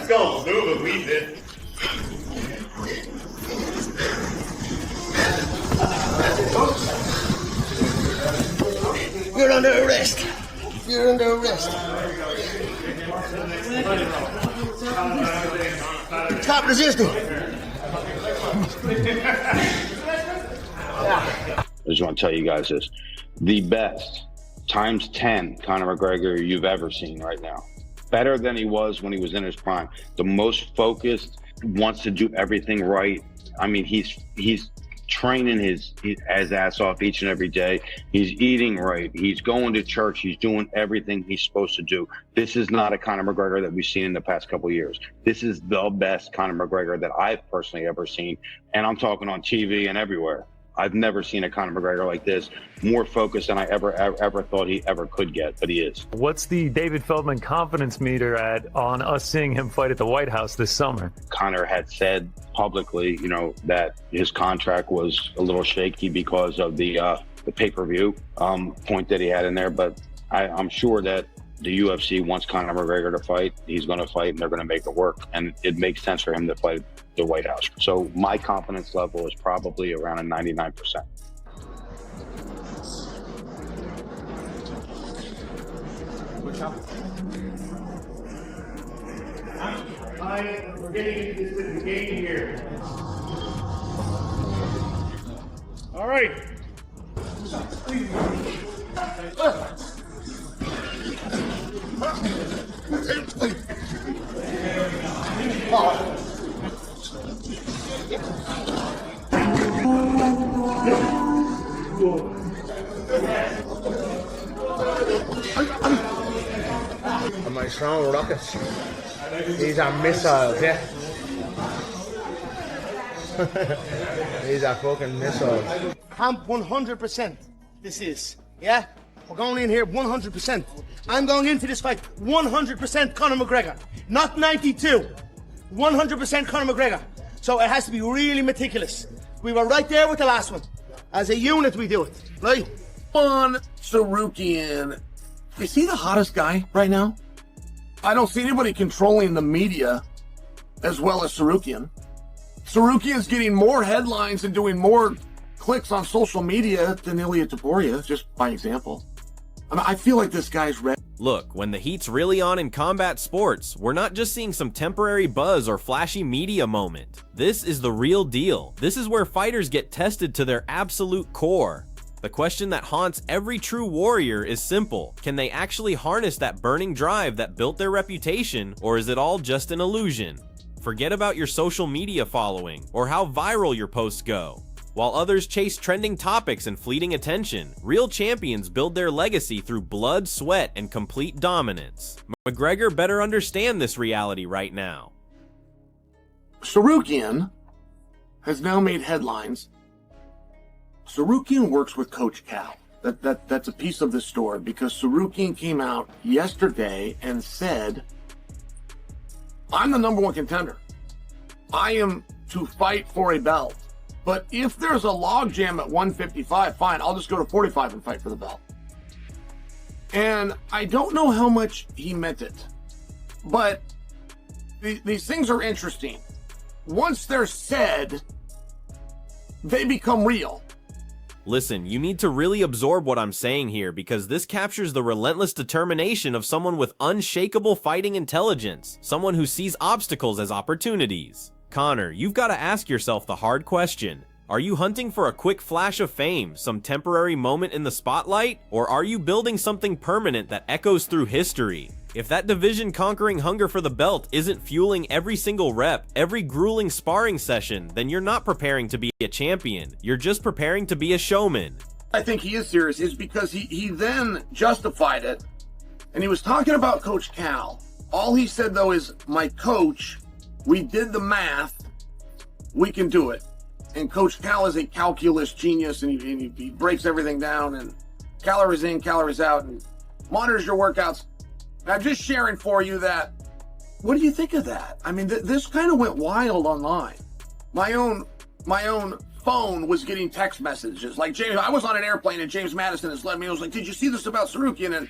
don't do what we did. You're under arrest. You're under arrest. Stop resisting. I just want to tell you guys this. The best, times 10, Conor McGregor you've ever seen right now. Better than he was when he was in his prime. The most focused, wants to do everything right. I mean, he's training his ass off each and every day. He's eating right. He's going to church. He's doing everything he's supposed to do. This is not a Conor McGregor that we've seen in the past couple of years. This is the best Conor McGregor that I've personally ever seen. And I'm talking on TV and everywhere. I've never seen a Conor McGregor like this, more focused than I ever thought he ever could get, but he is. What's the David Feldman confidence meter at on us seeing him fight at the White House this summer? Conor had said publicly, that his contract was a little shaky because of the pay-per-view point that he had in there, but I'm sure that the UFC wants Conor McGregor to fight. He's going to fight, and they're going to make it work, and it makes sense for him to fight the White House. So my confidence level is probably around a 99%. We're getting into the game here. All right. My strong rockets. These are missiles, yeah. These are fucking missiles. I'm 100%. This is, yeah? We're going in here 100%. I'm going into this fight 100% Conor McGregor, not 92. 100% Conor McGregor. So it has to be really meticulous. We were right there with the last one. As a unit, we do it, right? On Sarukian, is he the hottest guy right now? I don't see anybody controlling the media as well as Sarukian. Sarukian's getting more headlines and doing more clicks on social media than Ilia Topuria, just by example. I mean, I feel like this guy's ready. Look, when the heat's really on in combat sports, we're not just seeing some temporary buzz or flashy media moment. This is the real deal. This is where fighters get tested to their absolute core. The question that haunts every true warrior is simple. Can they actually harness that burning drive that built their reputation, or is it all just an illusion? Forget about your social media following, or how viral your posts go. While others chase trending topics and fleeting attention, real champions build their legacy through blood, sweat, and complete dominance. McGregor better understand this reality right now. Sarukian has now made headlines. Sarukian works with Coach Cal. That's a piece of the story, because Sarukian came out yesterday and said, I'm the #1 contender. I am to fight for a belt. But if there's a logjam at 155, fine, I'll just go to 45 and fight for the belt. And I don't know how much he meant it, but these things are interesting. Once they're said, they become real. Listen, you need to really absorb what I'm saying here, because this captures the relentless determination of someone with unshakable fighting intelligence, someone who sees obstacles as opportunities. Conor, you've got to ask yourself the hard question. Are you hunting for a quick flash of fame, some temporary moment in the spotlight, or are you building something permanent that echoes through history? If that division-conquering hunger for the belt isn't fueling every single rep, every grueling sparring session, then you're not preparing to be a champion. You're just preparing to be a showman. I think he is serious, is because he then justified it, and he was talking about Coach Cal. All he said, though, is, my coach, we did the math, we can do it. And Coach Cal is a calculus genius, and he breaks everything down, and calories in, calories out, and monitors your workouts. And I'm just sharing for you that, what do you think of that? I mean, this kind of went wild online. My own phone was getting text messages. Like, James, I was on an airplane, and James Madison has led me. I was like, did you see this about Sarukian? And,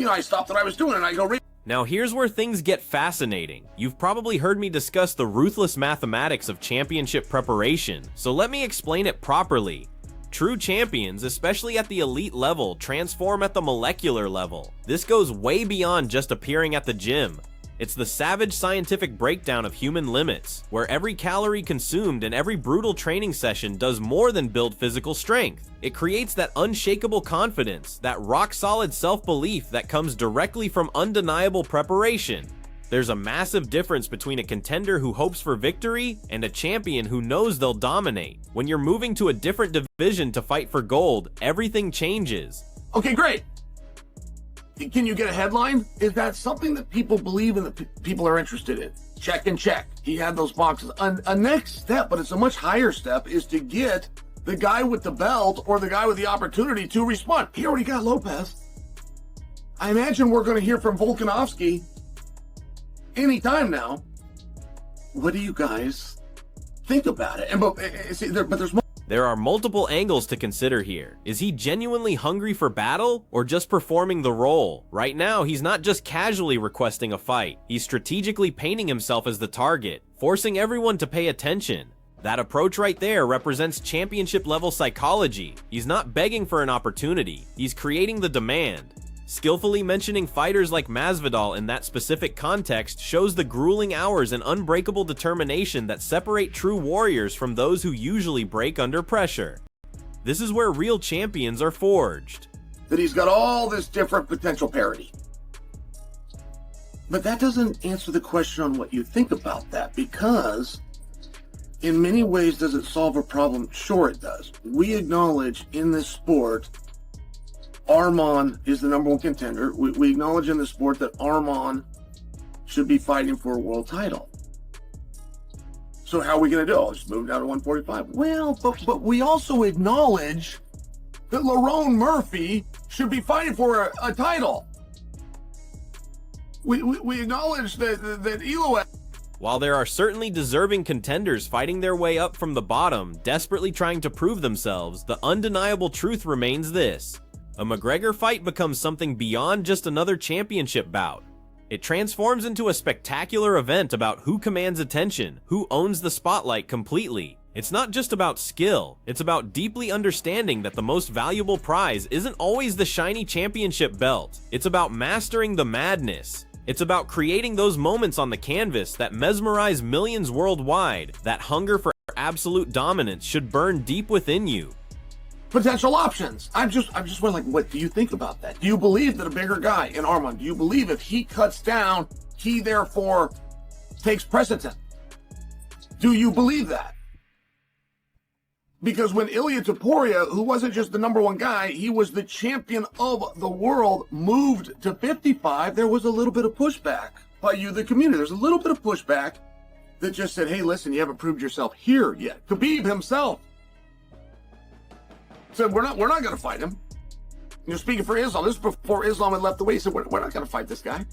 I stopped what I was doing, and I go, Now here's where things get fascinating. You've probably heard me discuss the ruthless mathematics of championship preparation, so let me explain it properly. True champions, especially at the elite level, transform at the molecular level. This goes way beyond just appearing at the gym. It's the savage scientific breakdown of human limits, where every calorie consumed and every brutal training session does more than build physical strength. It creates that unshakable confidence, that rock-solid self-belief that comes directly from undeniable preparation. There's a massive difference between a contender who hopes for victory and a champion who knows they'll dominate. When you're moving to a different division to fight for gold, everything changes. Okay, great. Can you get a headline? Is that something that people believe and that people are interested in? Check and check. He had those boxes. A next step, but it's a much higher step, is to get the guy with the belt or the guy with the opportunity to respond. He already got Lopez. I imagine we're going to hear from Volkanovski anytime now. What do you guys think about it? But there's more. There are multiple angles to consider here. Is he genuinely hungry for battle, or just performing the role? Right now, he's not just casually requesting a fight. He's strategically painting himself as the target, forcing everyone to pay attention. That approach right there represents championship-level psychology. He's not begging for an opportunity. He's creating the demand. Skillfully mentioning fighters like Masvidal in that specific context shows the grueling hours and unbreakable determination that separate true warriors from those who usually break under pressure. This is where real champions are forged. That he's got all this different potential parity. But that doesn't answer the question on what you think about that, because in many ways, does it solve a problem? Sure it does. We acknowledge in this sport Arman is the number one contender. We acknowledge in the sport that Arman should be fighting for a world title. So how are we going to do it? I'll just move down to 145. Well, but we also acknowledge that Lerone Murphy should be fighting for a title. We acknowledge that Eloy. While there are certainly deserving contenders fighting their way up from the bottom, desperately trying to prove themselves, the undeniable truth remains this. A McGregor fight becomes something beyond just another championship bout. It transforms into a spectacular event about who commands attention, who owns the spotlight completely. It's not just about skill, it's about deeply understanding that the most valuable prize isn't always the shiny championship belt. It's about mastering the madness. It's about creating those moments on the canvas that mesmerize millions worldwide. That hunger for absolute dominance should burn deep within you. Potential options. I'm just wondering, like, what do you think about that? Do you believe that a bigger guy in Arman, do you believe if he cuts down, he therefore takes precedent? Do you believe that? Because when Ilia Topuria, who wasn't just the number one guy, he was the champion of the world, moved to 55, there was a little bit of pushback by you, the community. There's a little bit of pushback that just said, hey, listen, you haven't proved yourself here yet. Khabib himself said, we're not going to fight him. You're speaking for Islam. This is before Islam had left the way. He said, we're not going to fight this guy.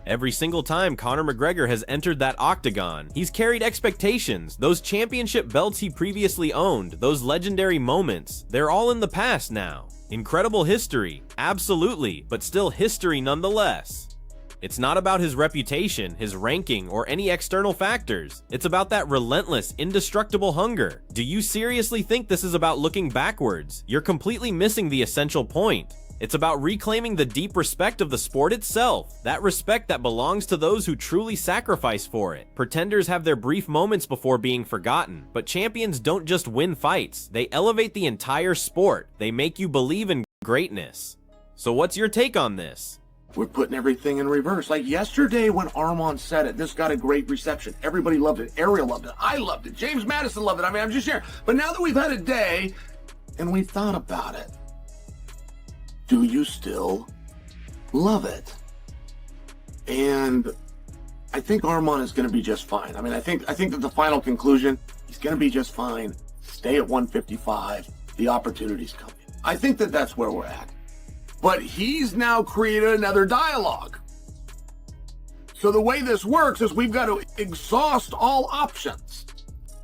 Every single time Conor McGregor has entered that octagon, he's carried expectations. Those championship belts he previously owned, those legendary moments, they're all in the past now. Incredible history, absolutely, but still history nonetheless. It's not about his reputation, his ranking, or any external factors. It's about that relentless, indestructible hunger. Do you seriously think this is about looking backwards? You're completely missing the essential point. It's about reclaiming the deep respect of the sport itself, that respect that belongs to those who truly sacrifice for it. Pretenders have their brief moments before being forgotten, but champions don't just win fights, they elevate the entire sport. They make you believe in greatness. So what's your take on this? We're putting everything in reverse. Like yesterday when Arman said it, this got a great reception. Everybody loved it. Ariel loved it. I loved it. James Madison loved it. I mean, I'm just sharing. But now that we've had a day and we've thought about it, do you still love it? And I think Arman is going to be just fine. I mean, I think that the final conclusion, he's going to be just fine. Stay at 155. The opportunity's coming. I think that that's where we're at. But he's now created another dialogue. So the way this works is we've got to exhaust all options.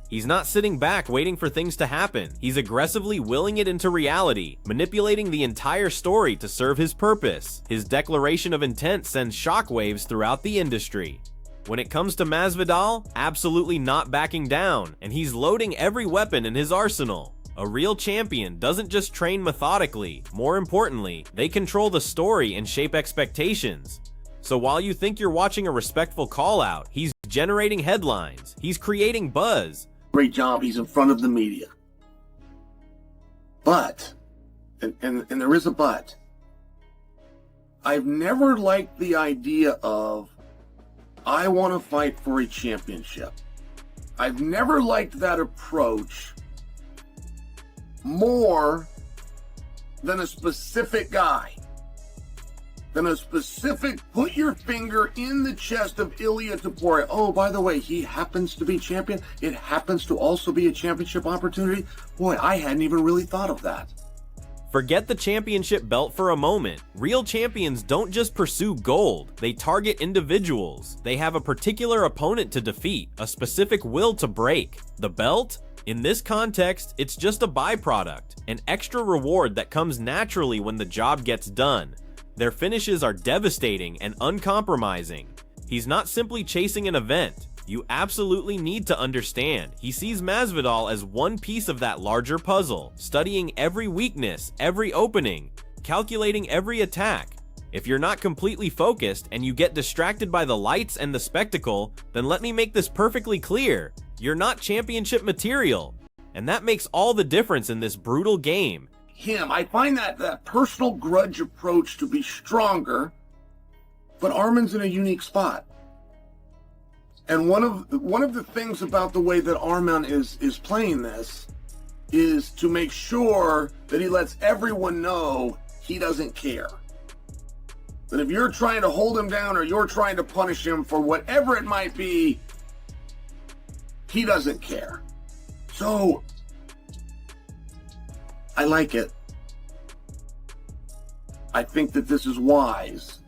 He's not sitting back waiting for things to happen. He's aggressively willing it into reality, manipulating the entire story to serve his purpose. His declaration of intent sends shockwaves throughout the industry. When it comes to Masvidal, absolutely not backing down, and he's loading every weapon in his arsenal. A real champion doesn't just train methodically. More importantly, they control the story and shape expectations. So while you think you're watching a respectful call-out, he's generating headlines. He's creating buzz. Great job. He's in front of the media. But, and there is a but, I've never liked the idea of, I want to fight for a championship. I've never liked that approach more than a specific guy. Than a specific, put your finger in the chest of Ilia Topuria. Oh, by the way, he happens to be champion. It happens to also be a championship opportunity. Boy, I hadn't even really thought of that. Forget the championship belt for a moment. Real champions don't just pursue gold, they target individuals. They have a particular opponent to defeat, a specific will to break. The belt? In this context, it's just a byproduct, an extra reward that comes naturally when the job gets done. Their finishes are devastating and uncompromising. He's not simply chasing an event. You absolutely need to understand, he sees Masvidal as one piece of that larger puzzle, studying every weakness, every opening, calculating every attack. If you're not completely focused and you get distracted by the lights and the spectacle, then let me make this perfectly clear. You're not championship material. And that makes all the difference in this brutal game. I find that personal grudge approach to be stronger, but Arman's in a unique spot. And one of the things about the way that Arman is playing this is to make sure that he lets everyone know he doesn't care. That if you're trying to hold him down or you're trying to punish him for whatever it might be, he doesn't care. So I like it. I think that this is wise.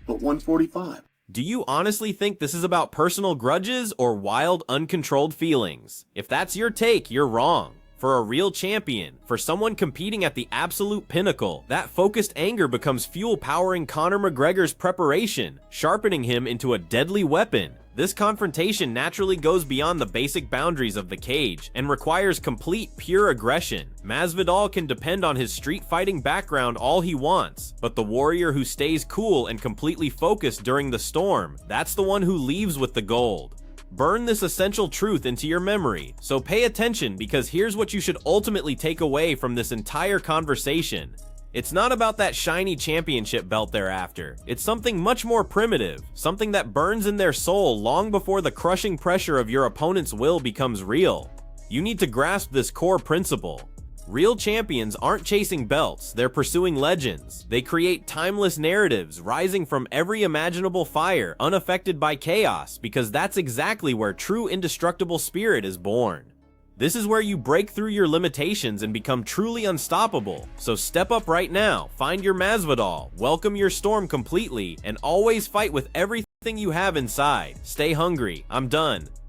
But 145. Do you honestly think this is about personal grudges or wild, uncontrolled feelings? If that's your take, you're wrong. For a real champion, for someone competing at the absolute pinnacle, that focused anger becomes fuel powering Conor McGregor's preparation, sharpening him into a deadly weapon. This confrontation naturally goes beyond the basic boundaries of the cage and requires complete, pure aggression. Masvidal can depend on his street fighting background all he wants, but the warrior who stays cool and completely focused during the storm, that's the one who leaves with the gold. Burn this essential truth into your memory, so pay attention because here's what you should ultimately take away from this entire conversation. It's not about that shiny championship belt they're after. It's something much more primitive, something that burns in their soul long before the crushing pressure of your opponent's will becomes real. You need to grasp this core principle. Real champions aren't chasing belts, they're pursuing legends. They create timeless narratives, rising from every imaginable fire, unaffected by chaos, because that's exactly where true indestructible spirit is born. This is where you break through your limitations and become truly unstoppable. So step up right now, find your Masvidal, welcome your storm completely, and always fight with everything you have inside. Stay hungry. I'm done.